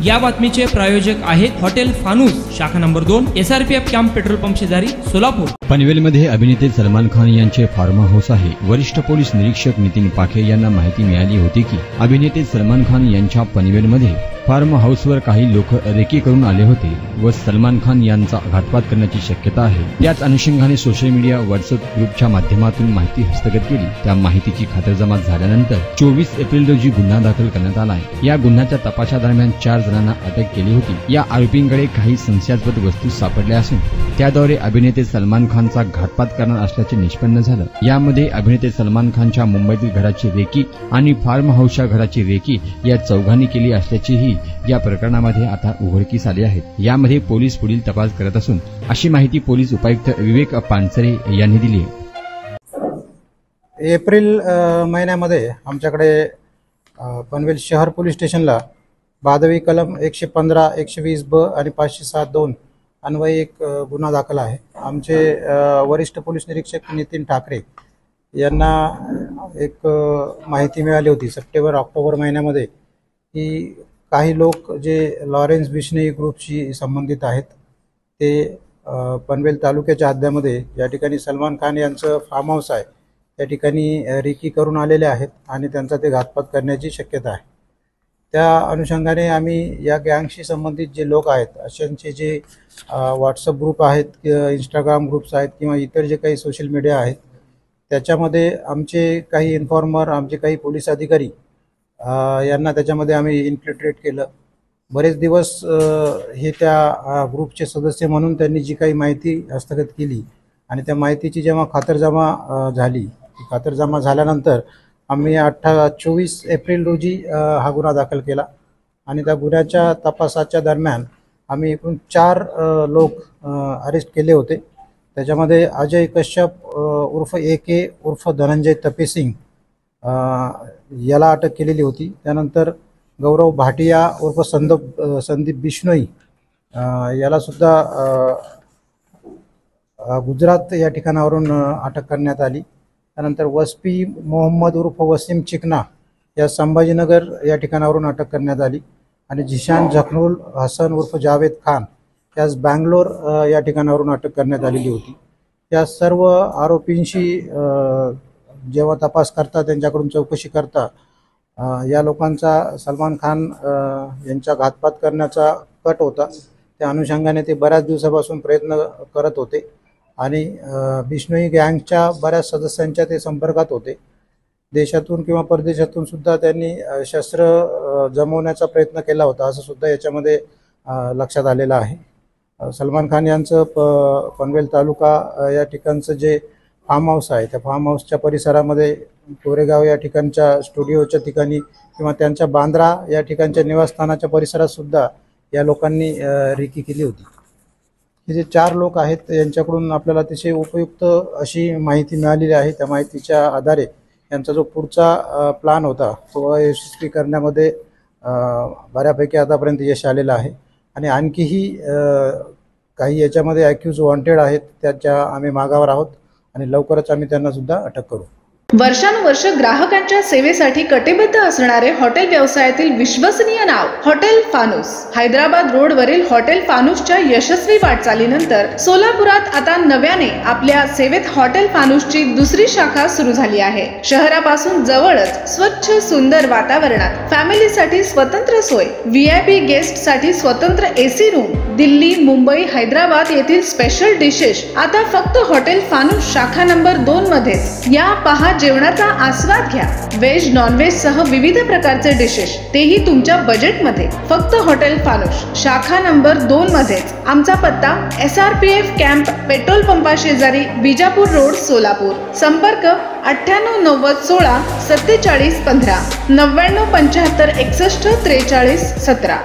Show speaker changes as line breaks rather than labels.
या बातमीचे प्रायोजक आहेत हॉटेल फानूस, शाखा number 2, SRPF camp petrol pump शेजारी, सोलापूर।
पनवेलमध्ये अभिनेते सलमान खान यांचे फार्म हाऊस आहे। वरिष्ठ पोलीस निरीक्षक नितीन पाखे यांना माहिती मिळाली होती की अभिनेते सलमान खान यांच्या पनवेलमध्ये फार्म हाऊसवर काही लोक रेकी करून आले होते व सलमान खान यांचा घातपात करण्याची शक्यता आहे। त्याच अनुषंगाने सोशल मीडिया व्हॉट्सअप ग्रुपच्या माध्यमातून माहिती हस्तगत केली। त्या माहितीची खातरजमा झाल्यानंतर 24 एप्रिल रोजी गुन्हा दाखल करण्यात आला आहे। या गुन्ह्याच्या तपासादरम्यान 4 जणांना अटक केली होती। या आरोपींकडे काही संशयास्पद वस्तू सापडल्या असून त्याद्वारे अभिनेते सलमान खानचा घातपात करणार असल्याचे निष्पन्न झालं। यामध्ये अभिनेते सलमान खानच्या मुंबईतील घराची रेकी आणि फार्म हाऊसच्या घराची रेकी या चौघांनी केली असल्याचीही या प्रकरणामध्ये आता उघडकीस आले आहेत। यामध्ये पोलीस पुढील तपास करत असून अशी माहिती पोलीस उपायुक्त विवेक पानसरे यांनी दिली आहे।
एप्रिल महिन्यामध्ये आमच्याकडे पनवेल शहर पोलीस स्टेशनला भादवी कलम 115, 120 ब आणि 507(2) अन्वये एक गुन्हा दाखल आहे। आमचे वरिष्ठ पोलीस निरीक्षक नितीन ठाकरे यांना एक माहिती मिळाली होती सप्टेंबर-ऑक्टोबर महिन्यामध्ये की काही लोक जे लॉरेन्स बिश्नोई ग्रुपशी संबंधित आहेत ते पनवेल तालुक्याच्या हद्दीमध्ये या ठिकाणी सलमान खान यांचं फार्म हाऊस आहे त्या ठिकाणी रेकी करून आलेले आहेत आणि त्यांचा ते घातपात करण्याची शक्यता आहे। त्या अनुषंगाने आम्ही या गँगशी संबंधित जे लोक आहेत अशांचे जे व्हॉट्सअप ग्रुप आहेत किंवा इंस्टाग्राम ग्रुप्स आहेत किंवा इतर जे काही सोशल मीडिया आहेत त्याच्यामध्ये आमचे काही इन्फॉर्मर, आमचे काही पोलीस अधिकारी यांना त्याच्यामध्ये आम्ही इन्फिल्ट्रेट केलं। बरेच दिवस हे त्या ग्रुपचे सदस्य म्हणून त्यांनी जी काही माहिती हस्तगत केली आणि त्या माहितीची जेव्हा खातरजमा झाली, खातरजमा झाल्यानंतर आम्ही 24 एप्रिल रोजी हा गुन्हा दाखल केला आणि त्या गुन्ह्याच्या तपासाच्या दरम्यान आम्ही एकूण 4 लोक अरेस्ट केले होते। त्याच्यामध्ये अजय कश्यप उर्फ AK उर्फ धनंजय तपेसिंग याला अटक केलेली होती। त्यानंतर गौरव भाटिया उर्फ संदीप बिश्नोई याला सुद्धा गुजरात या ठिकाणावरून अटक करण्यात आली। त्यानंतर वस्पी मोहम्मद उर्फ वसीम चिकना या संभाजीनगर या ठिकाणावरून अटक करण्यात आली आणि झिशान जखनुल हसन उर्फ जावेद खान यास बँगलोर या ठिकाणावरून अटक करण्यात आलेली होती। या सर्व आरोपींशी जेव्हा तपास करता, त्यांच्याकडून चौकशी करता या लोकांचा सलमान खान यांचा घातपात करण्याचा कट होता। त्या अनुषंगाने ते बऱ्याच दिवसापासून प्रयत्न करत होते आणि बिश्नोई गँगच्या बऱ्याच सदस्यांच्या ते संपर्कात होते। देशातून किंवा परदेशातून सुद्धा त्यांनी शस्त्र जमवण्याचा प्रयत्न केला होता असं सुद्धा याच्यामध्ये लक्षात आलेलं आहे। सलमान खान यांचं पनवेल तालुका या ठिकाणचं जे फार्म हाऊस आहे त्या फार्म हाऊसच्या परिसरामध्ये कोरेगाव या ठिकाणच्या स्टुडिओच्या ठिकाणी किंवा त्यांच्या बांद्रा या ठिकाणच्या निवासस्थानाच्या परिसरात सुद्धा या लोकांनी रेकी केली होती। हे जे 4 लोक आहेत यांच्याकडून आपल्याला अतिशय उपयुक्त अशी माहिती मिळालेली आहे। त्या माहितीच्या आधारे यांचा जो पुढचा प्लान होता तो यशस्वी करण्यामध्ये बऱ्यापैकी आतापर्यंत यश आलेलं आहे आणि आणखीही काही याच्यामध्ये ॲक्यूज वॉन्टेड आहेत त्याच्या आम्ही मागावर आहोत आणि लवकरच आम्ही त्यांना सुद्धा अटक करू।
वर्षानुवर्ष ग्राहकांच्या सेवेसाठी कटिबद्ध असणारे हॉटेल व्यवसायातील विश्वसनीय नाव हॉटेल फानूस। हैदराबाद रोडवरील हॉटेल फानूसच्या यशस्वी वाटचालीनंतर सोलापुरात आता नव्याने आपल्या सेवेत हॉटेल फानूसची दुसरी शाखा सुरू झाली आहे। शहरापासून जवळच स्वच्छ सुंदर वातावरणात फॅमिलीसाठी स्वतंत्र सोय, VIP गेस्टसाठी स्वतंत्र AC रूम, दिल्ली, मुंबई, हैदराबाद येथील स्पेशल डिशेस आता फक्त हॉटेल फानूस शाखा नंबर 2 मध्ये। या पहा जेवणाचा आस्वाद घ्या। व्हेज नॉनव्हेज सह विविध प्रकारचे डिशेस, तेही तुमच्या बजेटमध्ये। फक्त हॉटेल फानूस शाखा नंबर 2 मध्येच। आमचा पत्ता SRPF कॅम्प पेट्रोल पंपा शेजारी, बिजापूर रोड, सोलापूर। संपर्क 98 90 16 47 15 99 75 61 43 17।